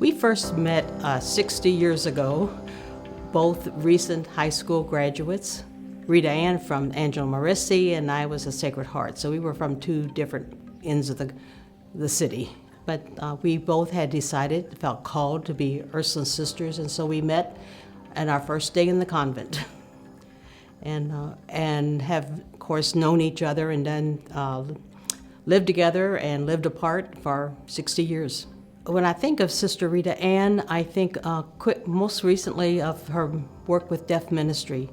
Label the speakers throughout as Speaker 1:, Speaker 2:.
Speaker 1: We first met 60 years ago, both recent high school graduates. Rita Ann from Angela Marissi and I was a Sacred Heart. So we were from two different ends of the city. But we both had decided, felt called to be Ursuline sisters, and so we met on our first day in the convent. And have, of course, known each other and then lived together and lived apart for 60 years. When I think of Sister Rita Ann, I think most recently of her work with deaf ministry.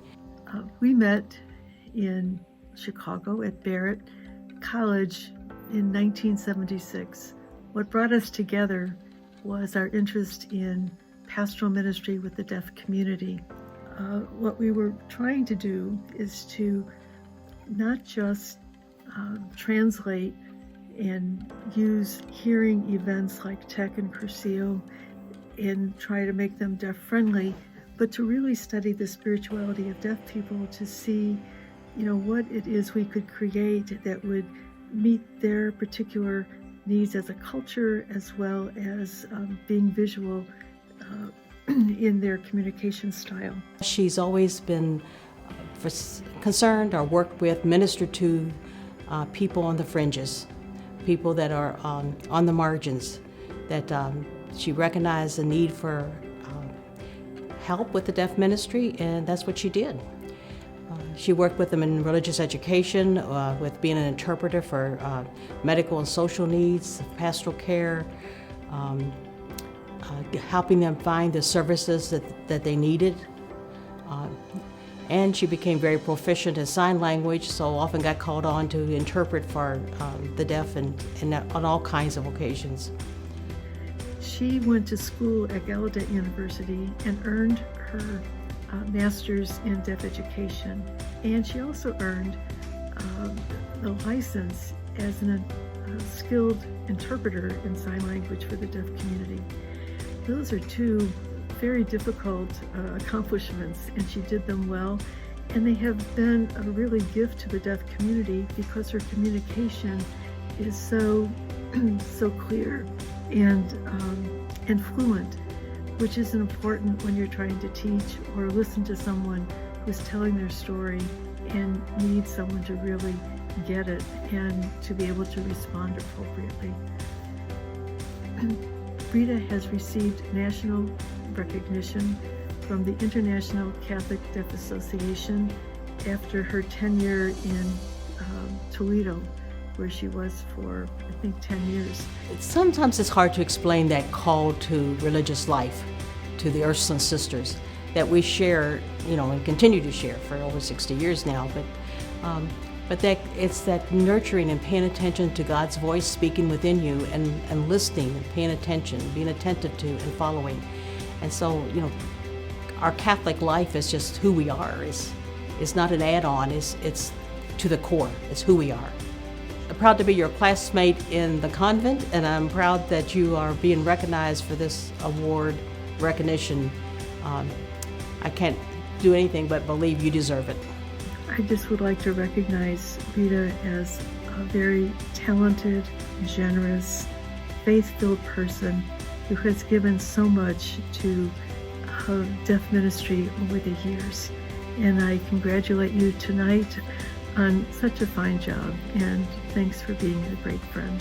Speaker 2: We met in Chicago at Barrett College in 1976. What brought us together was our interest in pastoral ministry with the deaf community. What we were trying to do is to not just translate and use hearing events like TEC and Curcio and try to make them deaf-friendly, but to really study the spirituality of deaf people to see, what it is we could create that would meet their particular needs as a culture, as well as being visual in their communication style.
Speaker 1: She's always been concerned or worked with, ministered to people on the fringes, people that are on the margins, that she recognized the need for help with the deaf ministry, and that's what she did. She worked with them in religious education, with being an interpreter for medical and social needs, pastoral care, helping them find the services that they needed. And she became very proficient in sign language, so often got called on to interpret for the deaf and on all kinds of occasions.
Speaker 2: She went to school at Gallaudet University and earned her master's in deaf education. And she also earned the license as a skilled interpreter in sign language for the deaf community. Those are two very difficult accomplishments, and she did them well, and they have been a really gift to the deaf community because her communication is so clear and fluent, which is important when you're trying to teach or listen to someone who's telling their story and needs someone to really get it and to be able to respond appropriately. Rita has received national recognition from the International Catholic Deaf Association after her tenure in Toledo, where she was for, I think, 10 years.
Speaker 1: Sometimes it's hard to explain that call to religious life to the Ursuline sisters that we share, and continue to share for over 60 years now. But that it's that nurturing and paying attention to God's voice speaking within you and listening and paying attention, being attentive to and following. And so, our Catholic life is just who we are. It's not an add-on, it's to the core, it's who we are. I'm proud to be your classmate in the convent, and I'm proud that you are being recognized for this award recognition. I can't do anything but believe you deserve it.
Speaker 2: I just would like to recognize Rita as a very talented, generous, faith-filled person who has given so much to deaf ministry over the years. And I congratulate you tonight on such a fine job, and thanks for being a great friend.